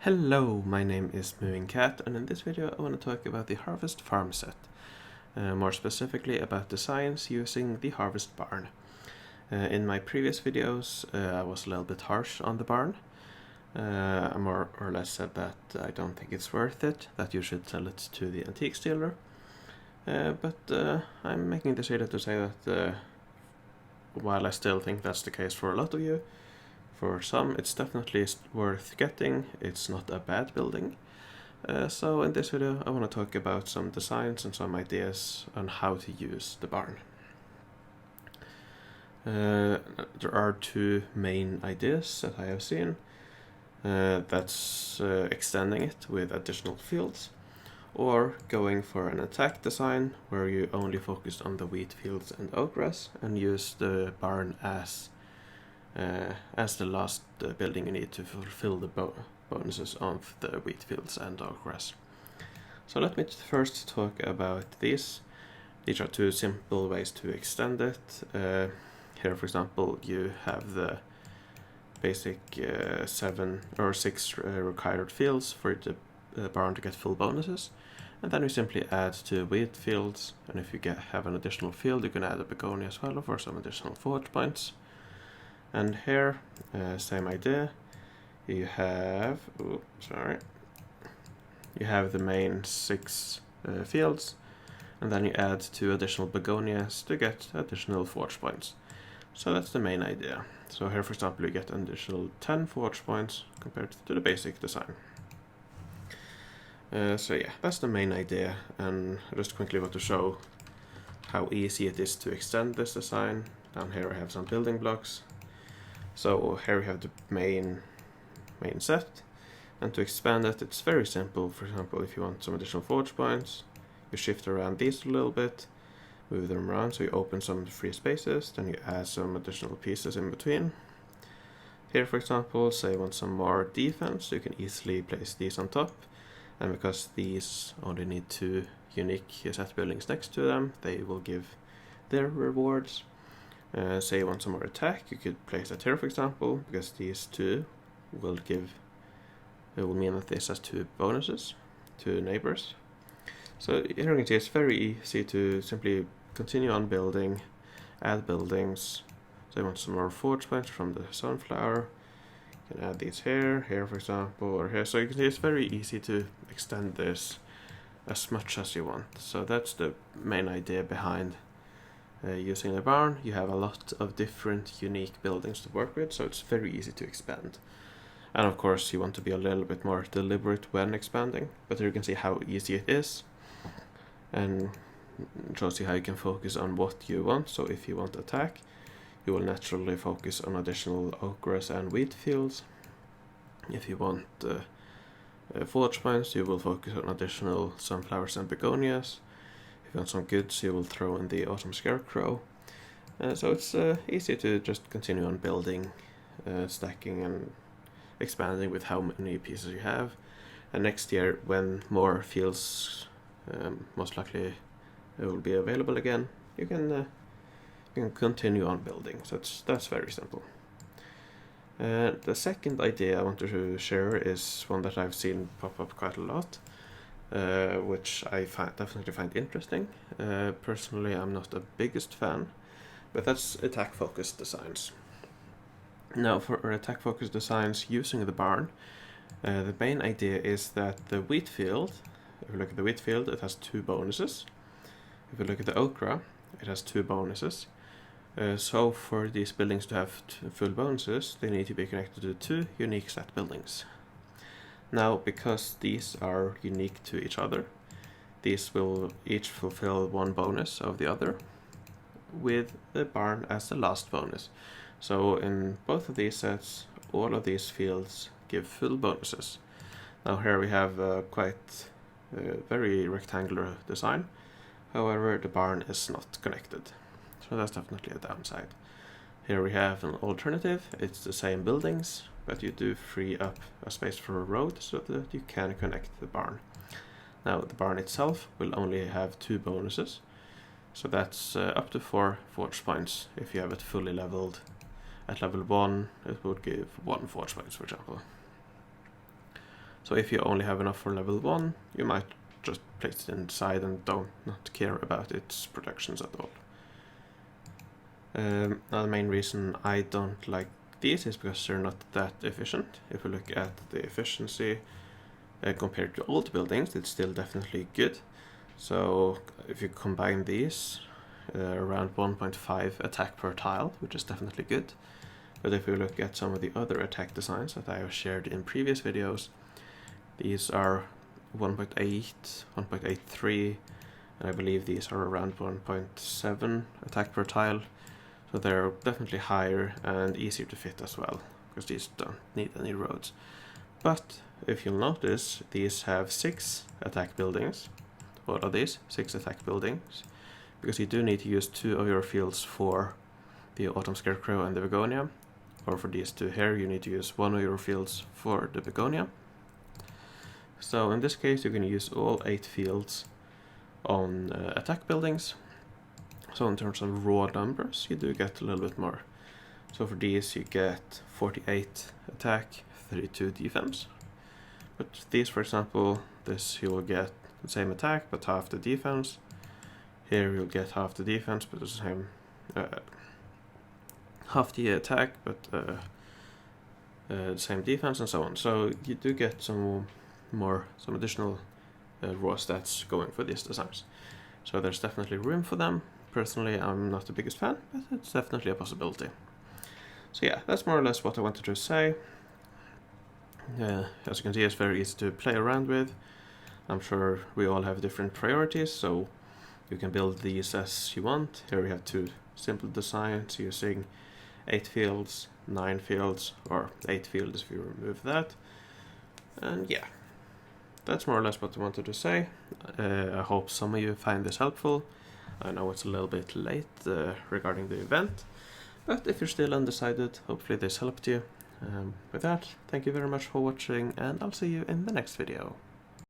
Hello, my name is Moving Cat, and in this video I want to talk about the Harvest Farm set. More specifically about the science using the Harvest Barn. In my previous videos I was a little bit harsh on the barn. I more or less said that I don't think it's worth it, that you should sell it to the antique dealer. But I'm making this video to say that while I still think that's the case for a lot of you, for some it's definitely worth getting. It's not a bad building. So in this video I want to talk about some designs and some ideas on how to use the barn. There are two main ideas that I have seen. That's extending it with additional fields, or going for an attack design where you only focus on the wheat fields and oatgrass and use the barn as the last building you need to fulfill the bonuses of the wheat fields and oatgrass. So let me first talk about these. These are two simple ways to extend it. Here, for example, you have the basic 7 or 6 required fields for the barn to get full bonuses, and then you simply add 2 wheat fields, and if you have an additional field you can add a begonia as well for some additional forge points. And here, same idea. You have, you have the main 6 fields, and then you add 2 additional begonias to get additional forge points. So that's the main idea. So here, for example, you get an additional 10 forge points compared to the basic design. So yeah, that's the main idea, and I just quickly want to show how easy it is to extend this design. Down here I have some building blocks. So here we have the main set, and to expand it, it's very simple. For example, if you want some additional forge points, you shift around these a little bit, move them around so you open some free spaces, then you add some additional pieces in between. Here, for example, say you want some more defense, you can easily place these on top, and because these only need 2 unique set buildings next to them, they will give their rewards. Say you want some more attack, you could place that here, for example, because these 2 will mean that this has 2 bonuses, 2 neighbors. So here you can see it's very easy to simply continue on building, add buildings. So you want some more forge points from the sunflower, you can add these here, for example, or here. So you can see it's very easy to extend this as much as you want. So that's the main idea behind using the barn. You have a lot of different unique buildings to work with, so it's very easy to expand. And of course you want to be a little bit more deliberate when expanding, but here you can see how easy it is, and it shows you how you can focus on what you want. So if you want attack, you will naturally focus on additional oatgrass and wheat fields. If you want forge points, you will focus on additional sunflowers and begonias. If you want some goods, you will throw in the autumn scarecrow. So it's easy to just continue on building, stacking and expanding with how many pieces you have. And next year, when more fields most likely will be available again, you can continue on building. So that's very simple. The second idea I want to share is one that I've seen pop up quite a lot, which I definitely find interesting. Personally, I'm not the biggest fan, but that's attack-focused designs. Now, for attack-focused designs using the barn, the main idea is that the wheat field, if you look at the wheat field, it has 2 bonuses. If you look at the okra, it has 2 bonuses. So for these buildings to have full bonuses, they need to be connected to 2 unique set buildings. Now, because these are unique to each other, these will each fulfill 1 bonus of the other, with the barn as the last bonus. So in both of these sets, all of these fields give full bonuses. Now here we have quite very rectangular design. However, the barn is not connected, so that's definitely a downside. Here we have an alternative. It's the same buildings, but you do free up a space for a road so that you can connect the barn. Now the barn itself will only have 2 bonuses, so that's up to 4 forge points. If you have it fully leveled at level 1, it would give 1 forge points, for example. So if you only have enough for level 1, you might just place it inside and not care about its protections at all. Now the main reason I don't like these is because they're not that efficient. If we look at the efficiency compared to old buildings, it's still definitely good. So if you combine these, around 1.5 attack per tile, which is definitely good. But if we look at some of the other attack designs that I have shared in previous videos, these are 1.8, 1.83, and I believe these are around 1.7 attack per tile. So they're definitely higher and easier to fit as well, because these don't need any roads. But if you'll notice, these have 6 attack buildings. What are these? 6 attack buildings. Because you do need to use 2 of your fields for the Autumn Scarecrow and the Begonia. Or for these 2 here, you need to use 1 of your fields for the Begonia. So in this case, you can use all 8 fields on attack buildings. So in terms of raw numbers, you do get a little bit more. So for these, you get 48 attack, 32 defense. But these, for example, this you will get the same attack, but half the defense. Here you'll get half the defense, but the same, half the attack, but the same defense, and so on. So you do get some additional raw stats going for these designs. So there's definitely room for them. Personally, I'm not the biggest fan, but it's definitely a possibility. So yeah, that's more or less what I wanted to say. As you can see, it's very easy to play around with. I'm sure we all have different priorities, so you can build these as you want. Here we have 2 simple designs using 8 fields, 9 fields, or 8 fields if you remove that. And yeah, that's more or less what I wanted to say. I hope some of you find this helpful. I know it's a little bit late regarding the event, but if you're still undecided, hopefully this helped you. With that, thank you very much for watching, and I'll see you in the next video.